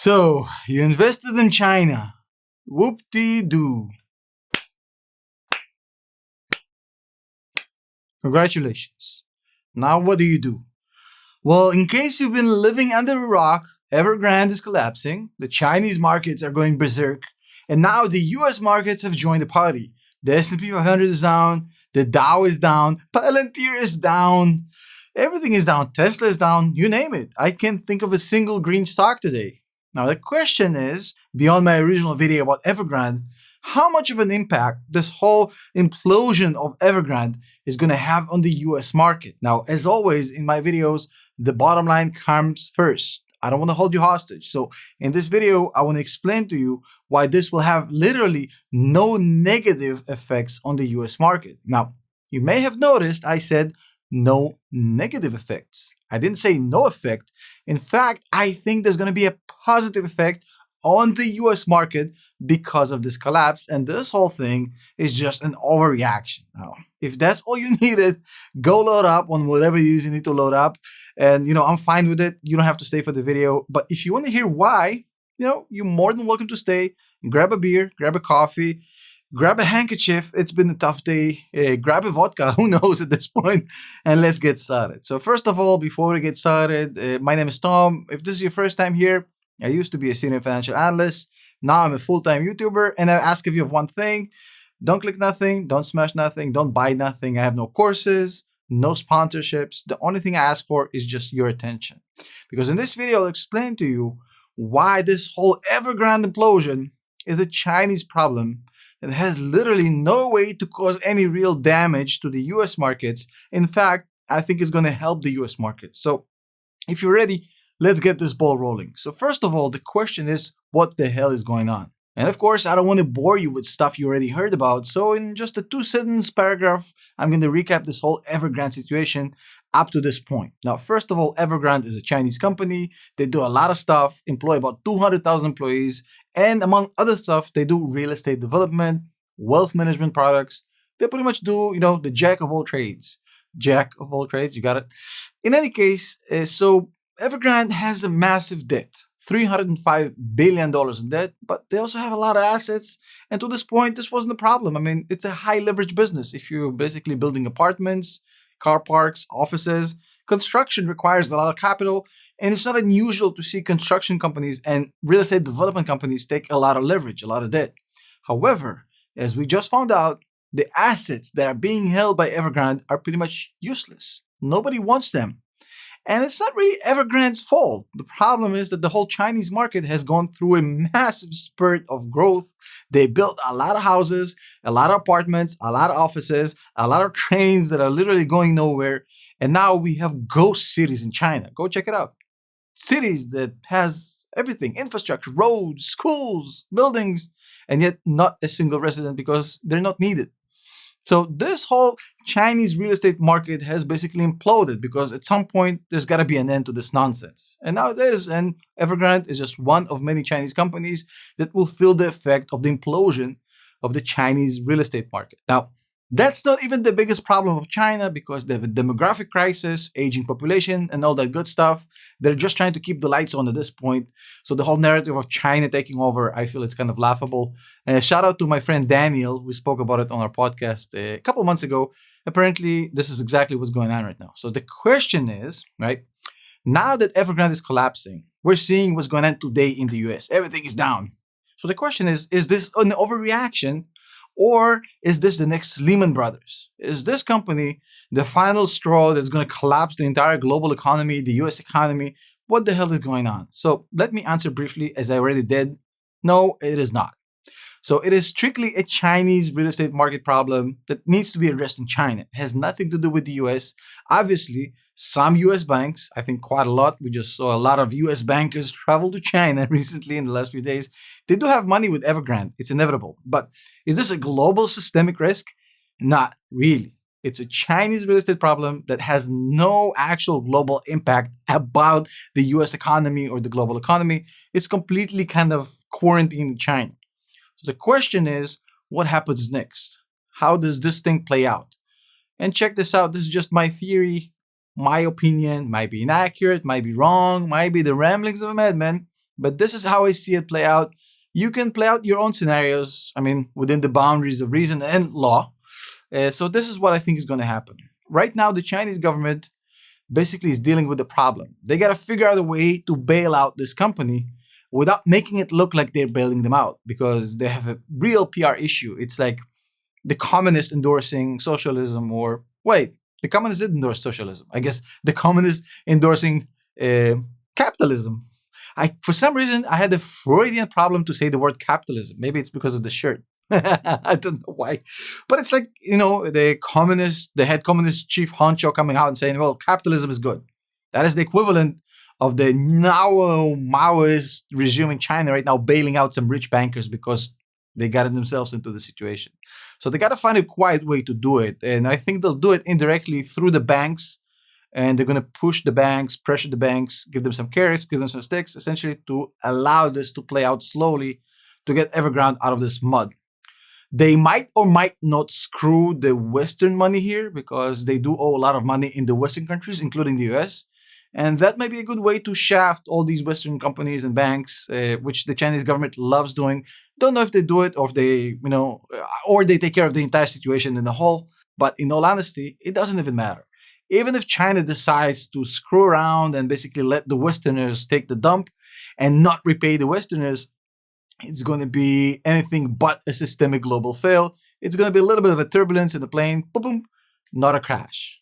So, you invested in China. Whoop-de-doo. Congratulations. Now what do you do? Well, in case you've been living under a rock, Evergrande is collapsing, the Chinese markets are going berserk, and now the US markets have joined the party. The S&P 500 is down, the Dow is down, Palantir is down, everything is down, Tesla is down, you name it. I can't think of a single green stock today. Now the question is, beyond my original video about Evergrande, how much of an impact this whole implosion of Evergrande is going to have on the US market? Now, as always in my videos, the bottom line comes first. I don't want to hold you hostage. So in this video, I want to explain to you why this will have literally no negative effects on the US market. Now, you may have noticed I said no negative effects. I didn't say no effect. In fact, I think there's going to be a positive effect on the US market because of this collapse, and this whole thing is just an overreaction. Now, if that's all you needed, go load up on whatever it is you need to load up, and I'm fine with it. You don't have to stay for the video, but if you want to hear why, you're more than welcome to stay. Grab a beer, grab a coffee, grab a handkerchief. It's been a tough day. Grab a vodka, who knows at this point, and let's get started. So first of all, before we get started, my name is Tom. If this is your first time here, I used to be a senior financial analyst. Now I'm a full-time YouTuber, and I ask of you of one thing. Don't click nothing, don't smash nothing, don't buy nothing. I have no courses, no sponsorships. The only thing I ask for is just your attention. Because in this video, I'll explain to you why this whole Evergrande implosion is a Chinese problem that has literally no way to cause any real damage to the US markets. In fact, I think it's going to help the US market. So if you're ready, let's get this ball rolling. So first of all, the question is, what the hell is going on? And of course, I don't want to bore you with stuff you already heard about. So in just a 2-sentence paragraph, I'm going to recap this whole Evergrande situation up to this point. Now, first of all, Evergrande is a Chinese company. They do a lot of stuff, employ about 200,000 employees. And among other stuff, they do real estate development, wealth management products. They pretty much do, the jack of all trades. Jack of all trades, you got it. In any case, so Evergrande has a massive debt, $305 billion in debt, but they also have a lot of assets. And to this point, this wasn't a problem. I mean, it's a high leverage business. If you're basically building apartments, car parks, offices, construction requires a lot of capital. And it's not unusual to see construction companies and real estate development companies take a lot of leverage, a lot of debt. However, as we just found out, the assets that are being held by Evergrande are pretty much useless. Nobody wants them. And it's not really Evergrande's fault. The problem is that the whole Chinese market has gone through a massive spurt of growth. They built a lot of houses, a lot of apartments, a lot of offices, a lot of trains that are literally going nowhere. And now we have ghost cities in China. Go check it out. Cities that has everything, infrastructure, roads, schools, buildings, and yet not a single resident because they're not needed. So this whole Chinese real estate market has basically imploded because at some point there's got to be an end to this nonsense. And now it is, and Evergrande is just one of many Chinese companies that will feel the effect of the implosion of the Chinese real estate market. Now, that's not even the biggest problem of China because they have a demographic crisis, aging population, and all that good stuff. They're just trying to keep the lights on at this point. So the whole narrative of China taking over, I feel it's kind of laughable. Shout out to my friend Daniel. We spoke about it on our podcast a couple of months ago. Apparently, this is exactly what's going on right now. So the question is, right, now that Evergrande is collapsing, we're seeing what's going on today in the US. Everything is down. So the question is this an overreaction? Or is this the next Lehman Brothers? Is this company the final straw that's going to collapse the entire global economy, the US economy? What the hell is going on? So let me answer briefly, as I already did. No, it is not. So it is strictly a Chinese real estate market problem that needs to be addressed in China. It has nothing to do with the US. Obviously, some US banks, I think quite a lot, we just saw a lot of US bankers travel to China recently in the last few days. They do have money with Evergrande. It's inevitable. But is this a global systemic risk? Not really. It's a Chinese real estate problem that has no actual global impact about the US economy or the global economy. It's completely kind of quarantined in China. So the question is, what happens next? How does this thing play out? And check this out. This is just my theory, my opinion. Might be inaccurate, might be wrong, might be the ramblings of a madman. but this is how I see it play out. You can play out your own scenarios, I mean, within the boundaries of reason and law. So this is what I think is going to happen. Right now, the Chinese government basically is dealing with the problem. They got to figure out a way to bail out this company without making it look like they're bailing them out, because they have a real PR issue. It's like the communists endorsing socialism, or wait, the communists did endorse socialism. I guess the communists endorsing uh, capitalism. For some reason, I had a Freudian problem to say the word capitalism. Maybe it's because of the shirt. I don't know why, but it's like, the head communist chief honcho coming out and saying, "Well, capitalism is good." That is the equivalent of the now Maoist regime in China right now bailing out some rich bankers because they got themselves into the situation. So they got to find a quiet way to do it, and I think they'll do it indirectly through the banks, and they're going to push the banks, pressure the banks, give them some carrots, give them some sticks, essentially to allow this to play out slowly to get Evergrande out of this mud. They might or might not screw the Western money here, because they do owe a lot of money in the Western countries, including the US. And that might be a good way to shaft all these Western companies and banks, which the Chinese government loves doing. Don't know if they do it, or if or they take care of the entire situation in the whole. But in all honesty, it doesn't even matter. Even if China decides to screw around and basically let the Westerners take the dump and not repay the Westerners, it's going to be anything but a systemic global fail. It's going to be a little bit of a turbulence in the plane, boom, boom, not a crash.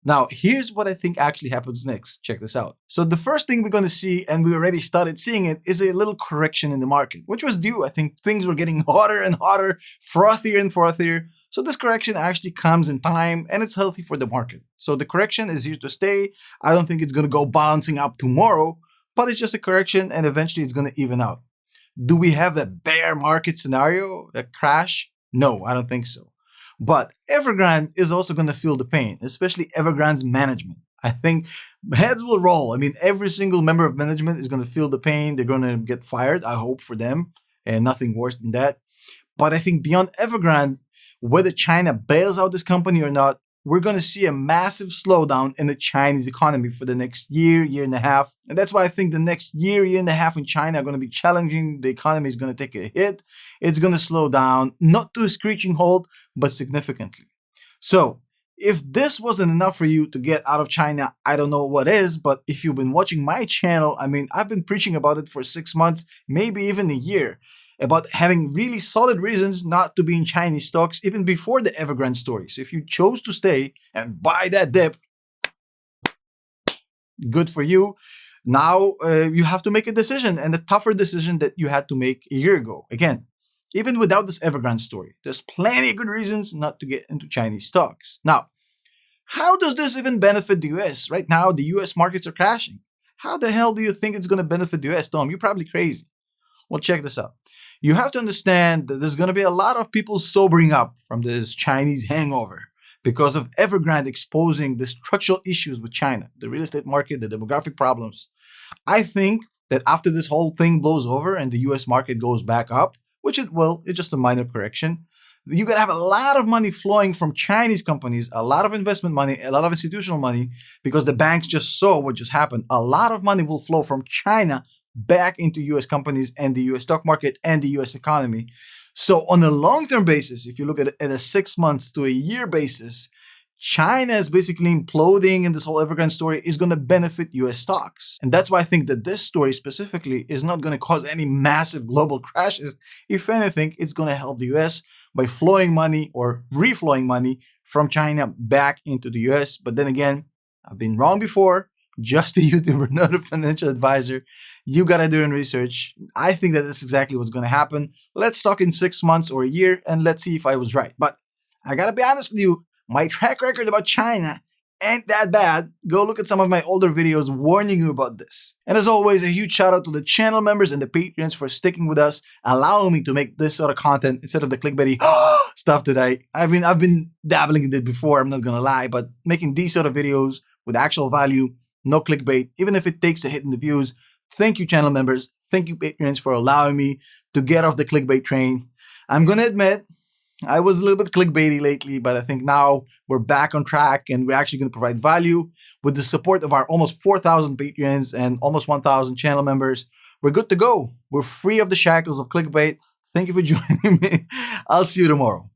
Now, here's what I think actually happens next. Check this out. So the first thing we're going to see, and we already started seeing it, is a little correction in the market, which was due. I think things were getting hotter and hotter, frothier and frothier. So this correction actually comes in time, and it's healthy for the market. So the correction is here to stay. I don't think it's going to go bouncing up tomorrow, but it's just a correction, and eventually it's going to even out. Do we have a bear market scenario, a crash? No, I don't think so. But Evergrande is also going to feel the pain, especially Evergrande's management. I think heads will roll. I mean, every single member of management is going to feel the pain. They're going to get fired, I hope, for them, and nothing worse than that. But I think beyond Evergrande, whether China bails out this company or not, we're going to see a massive slowdown in the Chinese economy for the next year, year and a half. And that's why I think the next year, year and a half in China are going to be challenging. The economy is going to take a hit. It's going to slow down, not to a screeching halt, but significantly. So if this wasn't enough for you to get out of China, I don't know what is. But if you've been watching my channel, I mean, I've been preaching about it for 6 months, maybe even a year, about having really solid reasons not to be in Chinese stocks even before the Evergrande story. So if you chose to stay and buy that dip, good for you. Now you have to make a decision, and a tougher decision that you had to make a year ago. Again, even without this Evergrande story, there's plenty of good reasons not to get into Chinese stocks. Now, how does this even benefit the US? Right now, the US markets are crashing. How the hell do you think it's going to benefit the US, Tom? You're probably crazy. Well, check this out. You have to understand that there's going to be a lot of people sobering up from this Chinese hangover because of Evergrande exposing the structural issues with China, the real estate market, the demographic problems. I think that after this whole thing blows over and the US market goes back up, which it will, it's just a minor correction, you're going to have a lot of money flowing from Chinese companies, a lot of investment money, a lot of institutional money, because the banks just saw what just happened. A lot of money will flow from China back into US companies and the US stock market and the US economy. So on a long-term basis, if you look at it at a 6 months to a year basis, China is basically imploding, and this whole Evergrande story is going to benefit US stocks. And that's why I think that this story specifically is not going to cause any massive global crashes. If anything, it's going to help the US by flowing money or reflowing money from China back into the US. But then again, I've been wrong before. Just a YouTuber, not a financial advisor. You gotta do your research. I think that that's exactly what's gonna happen. Let's talk in 6 months or a year, and let's see if I was right. But I gotta be honest with you, my track record about China ain't that bad. Go look at some of my older videos warning you about this. And as always, a huge shout out to the channel members and the Patreons for sticking with us, allowing me to make this sort of content instead of the clickbaity stuff today. I've been dabbling in it before, I'm not gonna lie, but making these sort of videos with actual value, no clickbait, even if it takes a hit in the views. Thank you, channel members. Thank you, Patreons, for allowing me to get off the clickbait train. I'm going to admit, I was a little bit clickbaity lately, but I think now we're back on track, and we're actually going to provide value with the support of our almost 4,000 Patreons and almost 1,000 channel members. we're good to go. We're free of the shackles of clickbait. Thank you for joining me. I'll see you tomorrow.